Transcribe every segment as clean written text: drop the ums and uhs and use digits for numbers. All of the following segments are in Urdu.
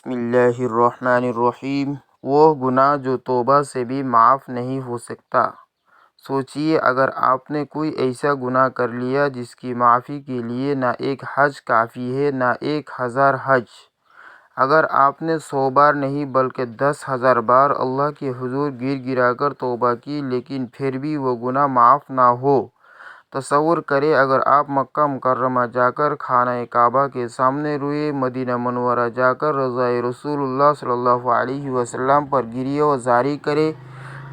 بسم اللہ الرحمن الرحیم۔ وہ گناہ جو توبہ سے بھی معاف نہیں ہو سکتا۔ سوچئے، اگر آپ نے کوئی ایسا گناہ کر لیا جس کی معافی کے لیے نہ ایک حج کافی ہے نہ 1000 حج، اگر آپ نے 100 بار نہیں بلکہ 10,000 بار اللہ کے حضور گر گرا کر توبہ کی لیکن پھر بھی وہ گناہ معاف نہ ہو، تصور کریں اگر آپ مکہ مکرمہ جا کر خانہ کعبہ کے سامنے روئے، مدینہ منورہ جا کر روضۂ رسول اللہ صلی اللہ علیہ وسلم پر گریہ وزاری کریں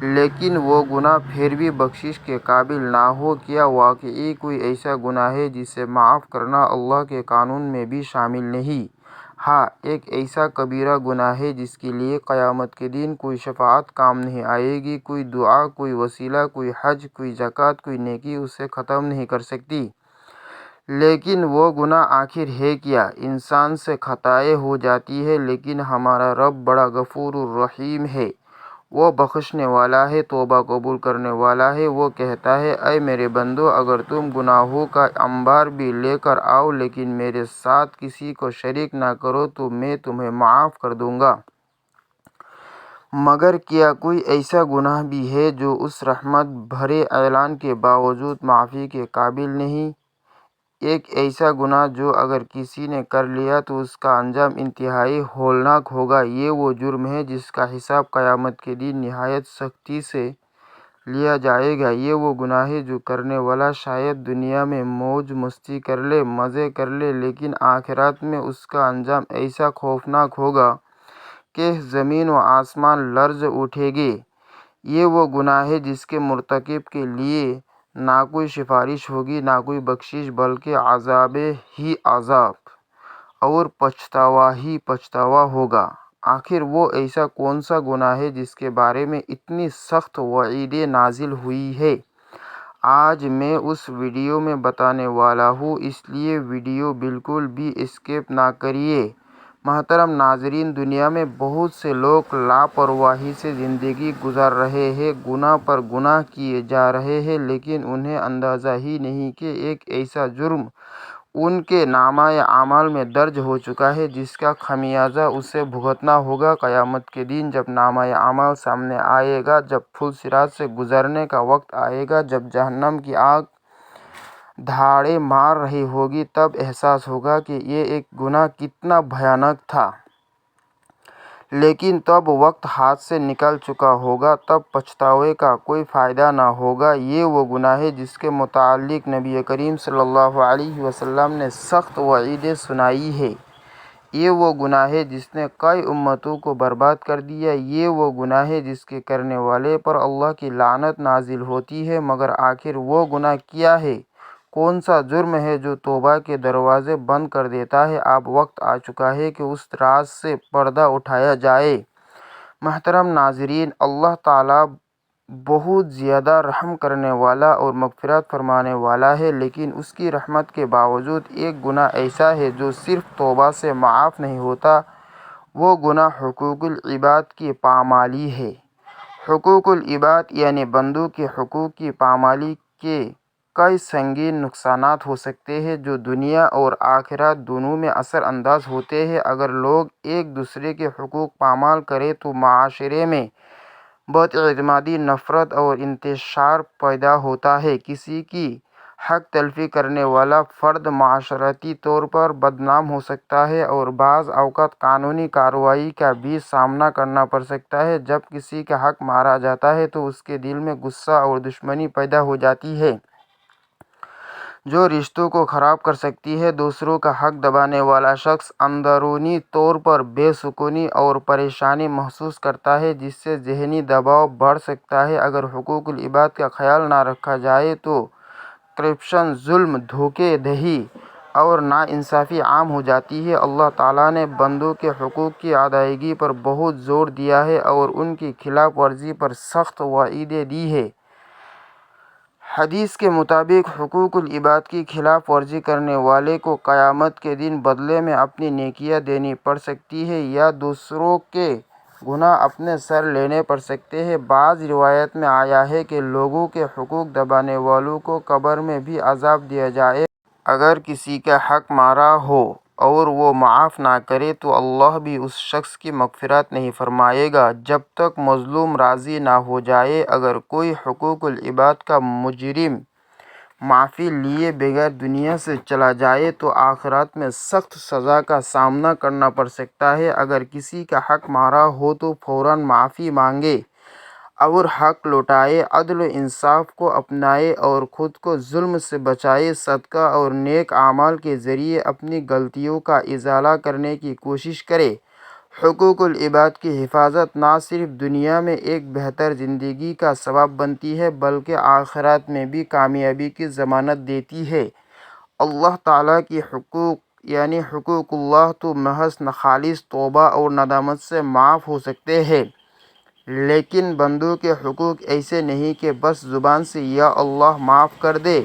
لیکن وہ گناہ پھر بھی بخشش کے قابل نہ ہو، کیا واقعی کوئی ایسا گناہ ہے جسے معاف کرنا اللہ کے قانون میں بھی شامل نہیں؟ ہاں، ایک ایسا کبیرہ گناہ ہے جس کے لیے قیامت کے دن کوئی شفاعت کام نہیں آئے گی، کوئی دعا، کوئی وسیلہ، کوئی حج، کوئی زکوٰۃ، کوئی نیکی اسے ختم نہیں کر سکتی۔ لیکن وہ گناہ آخر ہے کیا؟ انسان سے خطائیں ہو جاتی ہیں لیکن ہمارا رب بڑا غفور الرحیم ہے، وہ بخشنے والا ہے، توبہ قبول کرنے والا ہے۔ وہ کہتا ہے، اے میرے بندو، اگر تم گناہوں کا انبار بھی لے کر آؤ لیکن میرے ساتھ کسی کو شریک نہ کرو تو میں تمہیں معاف کر دوں گا۔ مگر کیا کوئی ایسا گناہ بھی ہے جو اس رحمت بھرے اعلان کے باوجود معافی کے قابل نہیں؟ ایک ایسا گناہ جو اگر کسی نے کر لیا تو اس کا انجام انتہائی ہولناک ہوگا۔ یہ وہ جرم ہے جس کا حساب قیامت کے دن نہایت سختی سے لیا جائے گا۔ یہ وہ گناہ ہے جو کرنے والا شاید دنیا میں موج مستی کر لے، مزے کر لے، لیکن آخرت میں اس کا انجام ایسا خوفناک ہوگا کہ زمین و آسمان لرز اٹھیں گے۔ یہ وہ گناہ ہے جس کے مرتکب کے لیے نہ کوئی سفارش ہوگی نہ کوئی بخشش، بلکہ عذاب ہی عذاب اور پچھتاوا ہی پچھتاوا ہوگا۔ آخر وہ ایسا کون سا گناہ ہے جس کے بارے میں اتنی سخت وعیدیں نازل ہوئی ہیں؟ آج میں اس ویڈیو میں بتانے والا ہوں، اس لیے ویڈیو بالکل بھی اسکپ نہ کریے۔ محترم ناظرین، دنیا میں بہت سے لوگ لاپرواہی سے زندگی گزار رہے ہیں، گناہ پر گناہ کیے جا رہے ہیں لیکن انہیں اندازہ ہی نہیں کہ ایک ایسا جرم ان کے نامہ اعمال میں درج ہو چکا ہے جس کا خمیازہ اسے بھگتنا ہوگا قیامت کے دن، جب نامہ اعمال سامنے آئے گا، جب پل صراط سے گزرنے کا وقت آئے گا، جب جہنم کی آگ دھاڑے مار رہی ہوگی، تب احساس ہوگا کہ یہ ایک گناہ کتنا بھیانک تھا۔ لیکن تب وقت ہاتھ سے نکل چکا ہوگا، تب پچھتاوے کا کوئی فائدہ نہ ہوگا۔ یہ وہ گناہ ہے جس کے متعلق نبی کریم صلی اللہ علیہ وسلم نے سخت وعیدیں سنائی ہیں۔ یہ وہ گناہ ہے جس نے کئی امتوں کو برباد کر دیا۔ یہ وہ گناہ ہے جس کے کرنے والے پر اللہ کی لعنت نازل ہوتی ہے۔ مگر آخر وہ گناہ کیا ہے؟ کون سا جرم ہے جو توبہ کے دروازے بند کر دیتا ہے؟ اب وقت آ چکا ہے کہ اس راز سے پردہ اٹھایا جائے۔ محترم ناظرین، اللہ تعالیٰ بہت زیادہ رحم کرنے والا اور مغفرت فرمانے والا ہے، لیکن اس کی رحمت کے باوجود ایک گناہ ایسا ہے جو صرف توبہ سے معاف نہیں ہوتا۔ وہ گناہ حقوق العباد کی پامالی ہے۔ حقوق العباد یعنی بندوں کے حقوق کی پامالی کے کئی سنگین نقصانات ہو سکتے ہیں جو دنیا اور آخرت دونوں میں اثر انداز ہوتے ہیں۔ اگر لوگ ایک دوسرے کے حقوق پامال کریں تو معاشرے میں بد اعتمادی، نفرت اور انتشار پیدا ہوتا ہے۔ کسی کی حق تلفی کرنے والا فرد معاشرتی طور پر بدنام ہو سکتا ہے اور بعض اوقات قانونی کارروائی کا بھی سامنا کرنا پڑ سکتا ہے۔ جب کسی کا حق مارا جاتا ہے تو اس کے دل میں غصہ اور دشمنی پیدا ہو جاتی ہے جو رشتوں کو خراب کر سکتی ہے۔ دوسروں کا حق دبانے والا شخص اندرونی طور پر بے سکونی اور پریشانی محسوس کرتا ہے جس سے ذہنی دباؤ بڑھ سکتا ہے۔ اگر حقوق العباد کا خیال نہ رکھا جائے تو کرپشن، ظلم، دھوکہ دہی اور ناانصافی عام ہو جاتی ہے۔ اللہ تعالیٰ نے بندوں کے حقوق کی ادائیگی پر بہت زور دیا ہے اور ان کی خلاف ورزی پر سخت وعیدیں دی ہیں۔ حدیث کے مطابق حقوق العباد کی خلاف ورزی کرنے والے کو قیامت کے دن بدلے میں اپنی نیکیاں دینی پڑ سکتی ہیں یا دوسروں کے گناہ اپنے سر لینے پڑ سکتے ہیں۔ بعض روایات میں آیا ہے کہ لوگوں کے حقوق دبانے والوں کو قبر میں بھی عذاب دیا جائے گا۔ اگر کسی کا حق مارا ہو اور وہ معاف نہ کرے تو اللہ بھی اس شخص کی مغفرت نہیں فرمائے گا جب تک مظلوم راضی نہ ہو جائے۔ اگر کوئی حقوق العباد کا مجرم معافی لیے بغیر دنیا سے چلا جائے تو آخرت میں سخت سزا کا سامنا کرنا پڑ سکتا ہے۔ اگر کسی کا حق مارا ہو تو فوراً معافی مانگے اور حق لوٹائے، عدل و انصاف کو اپنائے اور خود کو ظلم سے بچائے، صدقہ اور نیک اعمال کے ذریعے اپنی غلطیوں کا ازالہ کرنے کی کوشش کرے۔ حقوق العباد کی حفاظت نہ صرف دنیا میں ایک بہتر زندگی کا سبب بنتی ہے بلکہ آخرت میں بھی کامیابی کی ضمانت دیتی ہے۔ اللہ تعالیٰ کی حقوق یعنی حقوق اللہ تو محض خالص توبہ اور ندامت سے معاف ہو سکتے ہیں، لیکن بندوں کے حقوق ایسے نہیں کہ بس زبان سے یا اللہ معاف کر دے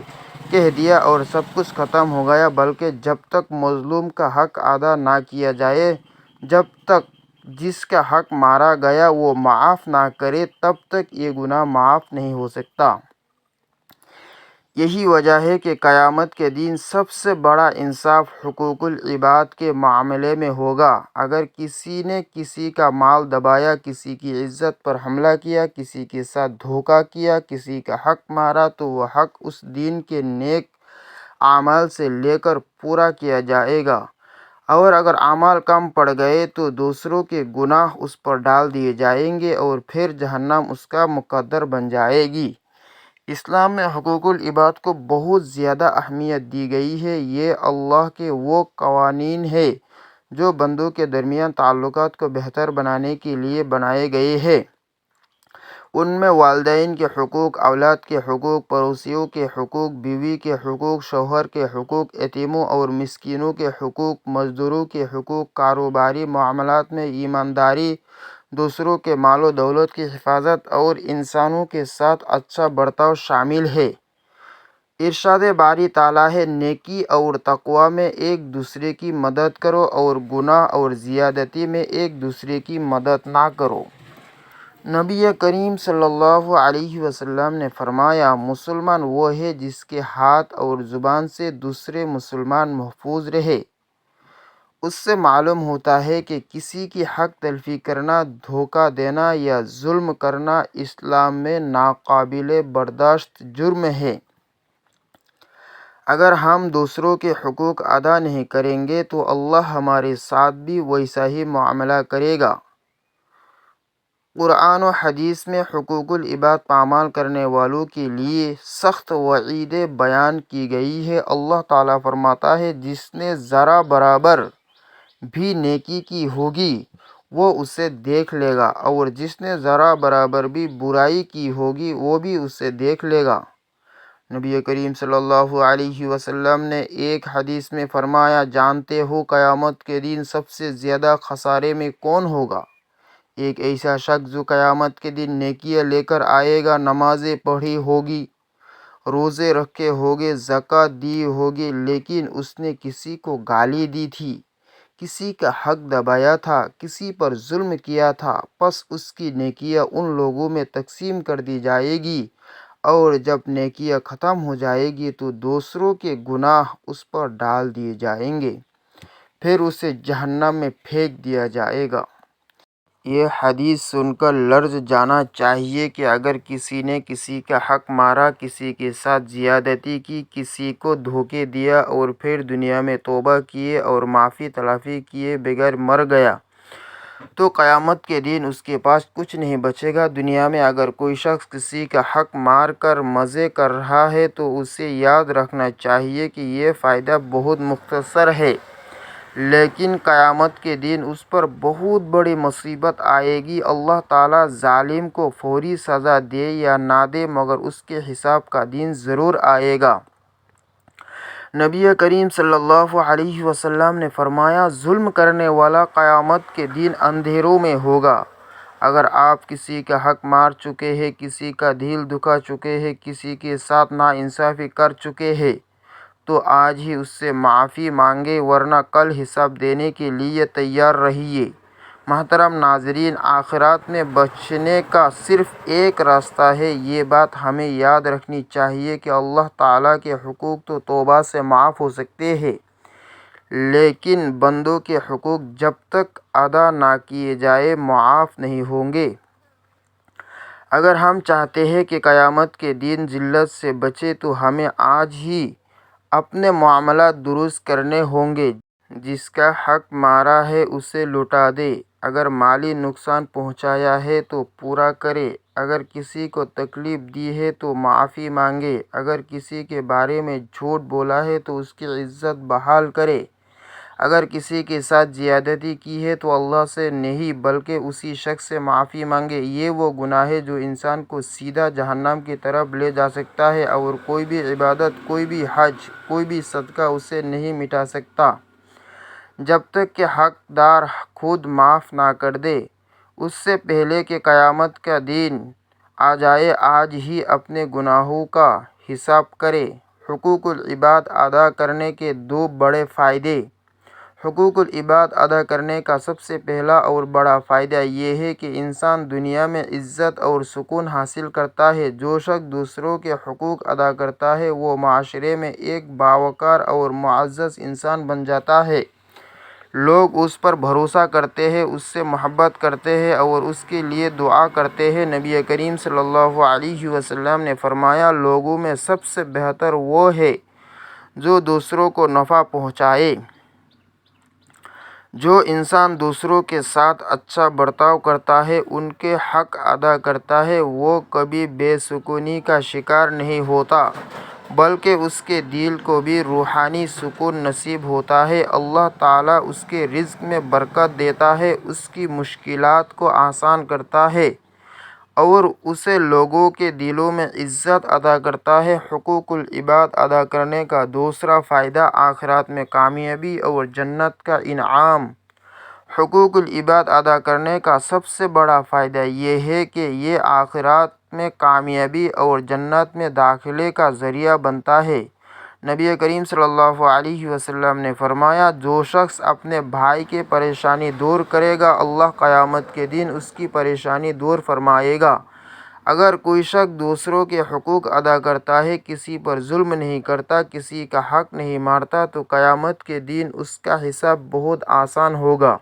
کہہ دیا اور سب کچھ ختم ہو گیا، بلکہ جب تک مظلوم کا حق ادا نہ کیا جائے، جب تک جس کا حق مارا گیا وہ معاف نہ کرے، تب تک یہ گناہ معاف نہیں ہو سکتا۔ یہی وجہ ہے کہ قیامت کے دن سب سے بڑا انصاف حقوق العباد کے معاملے میں ہوگا۔ اگر کسی نے کسی کا مال دبایا، کسی کی عزت پر حملہ کیا، کسی کے ساتھ دھوکہ کیا، کسی کا حق مارا تو وہ حق اس دن کے نیک اعمال سے لے کر پورا کیا جائے گا، اور اگر اعمال کم پڑ گئے تو دوسروں کے گناہ اس پر ڈال دیے جائیں گے اور پھر جہنم اس کا مقدر بن جائے گی۔ اسلام میں حقوق العباد کو بہت زیادہ اہمیت دی گئی ہے۔ یہ اللہ کے وہ قوانین ہیں جو بندوں کے درمیان تعلقات کو بہتر بنانے کے لیے بنائے گئے ہیں۔ ان میں والدین کے حقوق، اولاد کے حقوق، پڑوسیوں کے حقوق، بیوی کے حقوق، شوہر کے حقوق، یتیموں اور مسکینوں کے حقوق، مزدوروں کے حقوق، کاروباری معاملات میں ایمانداری، دوسروں کے مال و دولت کی حفاظت اور انسانوں کے ساتھ اچھا برتاؤ شامل ہے۔ ارشاد باری تعالیٰ ہے، نیکی اور تقوی میں ایک دوسرے کی مدد کرو اور گناہ اور زیادتی میں ایک دوسرے کی مدد نہ کرو۔ نبی کریم صلی اللہ علیہ وسلم نے فرمایا، مسلمان وہ ہے جس کے ہاتھ اور زبان سے دوسرے مسلمان محفوظ رہے۔ اس سے معلوم ہوتا ہے کہ کسی کی حق تلفی کرنا، دھوکہ دینا یا ظلم کرنا اسلام میں ناقابل برداشت جرم ہے۔ اگر ہم دوسروں کے حقوق ادا نہیں کریں گے تو اللہ ہمارے ساتھ بھی ویسا ہی معاملہ کرے گا۔ قرآن و حدیث میں حقوق العباد پامال کرنے والوں کے لیے سخت وعیدیں بیان کی گئی ہے۔ اللہ تعالیٰ فرماتا ہے، جس نے ذرا برابر بھی نیکی کی ہوگی وہ اسے دیکھ لے گا، اور جس نے ذرا برابر بھی برائی کی ہوگی وہ بھی اسے دیکھ لے گا۔ نبی کریم صلی اللہ علیہ وسلم نے ایک حدیث میں فرمایا، جانتے ہو قیامت کے دن سب سے زیادہ خسارے میں کون ہوگا؟ ایک ایسا شخص جو قیامت کے دن نیکیاں لے کر آئے گا، نمازیں پڑھی ہوگی، روزے رکھے ہوگے، زکوٰۃ دی ہوگی، لیکن اس نے کسی کو گالی دی تھی، کسی کا حق دبایا تھا، کسی پر ظلم کیا تھا، پس اس کی نیکیاں ان لوگوں میں تقسیم کر دی جائے گی، اور جب نیکیاں ختم ہو جائے گی تو دوسروں کے گناہ اس پر ڈال دیے جائیں گے، پھر اسے جہنم میں پھینک دیا جائے گا۔ یہ حدیث سن کر لرز جانا چاہیے کہ اگر کسی نے کسی کا حق مارا، کسی کے ساتھ زیادتی کی، کسی کو دھوکے دیا اور پھر دنیا میں توبہ کیے اور معافی تلافی کیے بغیر مر گیا تو قیامت کے دن اس کے پاس کچھ نہیں بچے گا۔ دنیا میں اگر کوئی شخص کسی کا حق مار کر مزے کر رہا ہے تو اسے یاد رکھنا چاہیے کہ یہ فائدہ بہت مختصر ہے، لیکن قیامت کے دن اس پر بہت بڑی مصیبت آئے گی۔ اللہ تعالیٰ ظالم کو فوری سزا دے یا نہ دے مگر اس کے حساب کا دن ضرور آئے گا۔ نبی کریم صلی اللہ علیہ وسلم نے فرمایا، ظلم کرنے والا قیامت کے دن اندھیروں میں ہوگا۔ اگر آپ کسی کا حق مار چکے ہیں، کسی کا دل دکھا چکے ہیں، کسی کے ساتھ ناانصافی کر چکے ہیں تو آج ہی اس سے معافی مانگیں، ورنہ کل حساب دینے کے لیے تیار رہیے۔ محترم ناظرین، آخرت میں بچنے کا صرف ایک راستہ ہے۔ یہ بات ہمیں یاد رکھنی چاہیے کہ اللہ تعالیٰ کے حقوق تو توبہ سے معاف ہو سکتے ہیں، لیکن بندوں کے حقوق جب تک ادا نہ کیے جائیں معاف نہیں ہوں گے۔ اگر ہم چاہتے ہیں کہ قیامت کے دن ذلت سے بچیں تو ہمیں آج ہی اپنے معاملات درست کرنے ہوں گے۔ جس کا حق مارا ہے اسے لوٹا دے، اگر مالی نقصان پہنچایا ہے تو پورا کرے، اگر کسی کو تکلیف دی ہے تو معافی مانگے، اگر کسی کے بارے میں جھوٹ بولا ہے تو اس کی عزت بحال کرے، اگر کسی کے ساتھ زیادتی کی ہے تو اللہ سے نہیں بلکہ اسی شخص سے معافی مانگے۔ یہ وہ گناہ ہے جو انسان کو سیدھا جہنم کی طرف لے جا سکتا ہے، اور کوئی بھی عبادت، کوئی بھی حج، کوئی بھی صدقہ اسے نہیں مٹا سکتا جب تک کہ حقدار خود معاف نہ کر دے۔ اس سے پہلے کہ قیامت کا دن آ جائے آج ہی اپنے گناہوں کا حساب کرے۔ حقوق العباد ادا کرنے کے دو بڑے فائدے۔ حقوق العباد ادا کرنے کا سب سے پہلا اور بڑا فائدہ یہ ہے کہ انسان دنیا میں عزت اور سکون حاصل کرتا ہے۔ جو شخص دوسروں کے حقوق ادا کرتا ہے وہ معاشرے میں ایک باوقار اور معزز انسان بن جاتا ہے۔ لوگ اس پر بھروسہ کرتے ہیں، اس سے محبت کرتے ہیں اور اس کے لیے دعا کرتے ہیں۔ نبی کریم صلی اللہ علیہ وسلم نے فرمایا، لوگوں میں سب سے بہتر وہ ہے جو دوسروں کو نفع پہنچائے۔ جو انسان دوسروں کے ساتھ اچھا برتاؤ کرتا ہے، ان کے حق ادا کرتا ہے، وہ کبھی بے سکونی کا شکار نہیں ہوتا بلکہ اس کے دل کو بھی روحانی سکون نصیب ہوتا ہے۔ اللہ تعالیٰ اس کے رزق میں برکت دیتا ہے، اس کی مشکلات کو آسان کرتا ہے اور اسے لوگوں کے دلوں میں عزت عطا کرتا ہے۔ حقوق العباد ادا کرنے کا دوسرا فائدہ آخرت میں کامیابی اور جنت کا انعام۔ حقوق العباد ادا کرنے کا سب سے بڑا فائدہ یہ ہے کہ یہ آخرت میں کامیابی اور جنت میں داخلے کا ذریعہ بنتا ہے۔ نبی کریم صلی اللہ علیہ وسلم نے فرمایا، جو شخص اپنے بھائی کی پریشانی دور کرے گا اللہ قیامت کے دن اس کی پریشانی دور فرمائے گا۔ اگر کوئی شخص دوسروں کے حقوق ادا کرتا ہے، کسی پر ظلم نہیں کرتا، کسی کا حق نہیں مارتا تو قیامت کے دن اس کا حساب بہت آسان ہوگا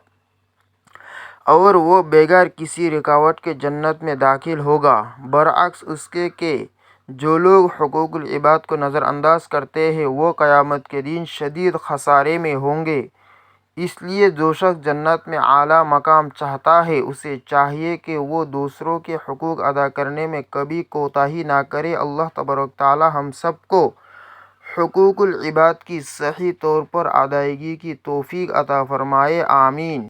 اور وہ بغیر کسی رکاوٹ کے جنت میں داخل ہوگا۔ برعکس اس کے کہ جو لوگ حقوق العباد کو نظر انداز کرتے ہیں وہ قیامت کے دن شدید خسارے میں ہوں گے۔ اس لیے جو شخص جنت میں اعلیٰ مقام چاہتا ہے اسے چاہیے کہ وہ دوسروں کے حقوق ادا کرنے میں کبھی کوتاہی نہ کرے۔ اللہ تبارک و تعالی ہم سب کو حقوق العباد کی صحیح طور پر ادائیگی کی توفیق عطا فرمائے، آمین۔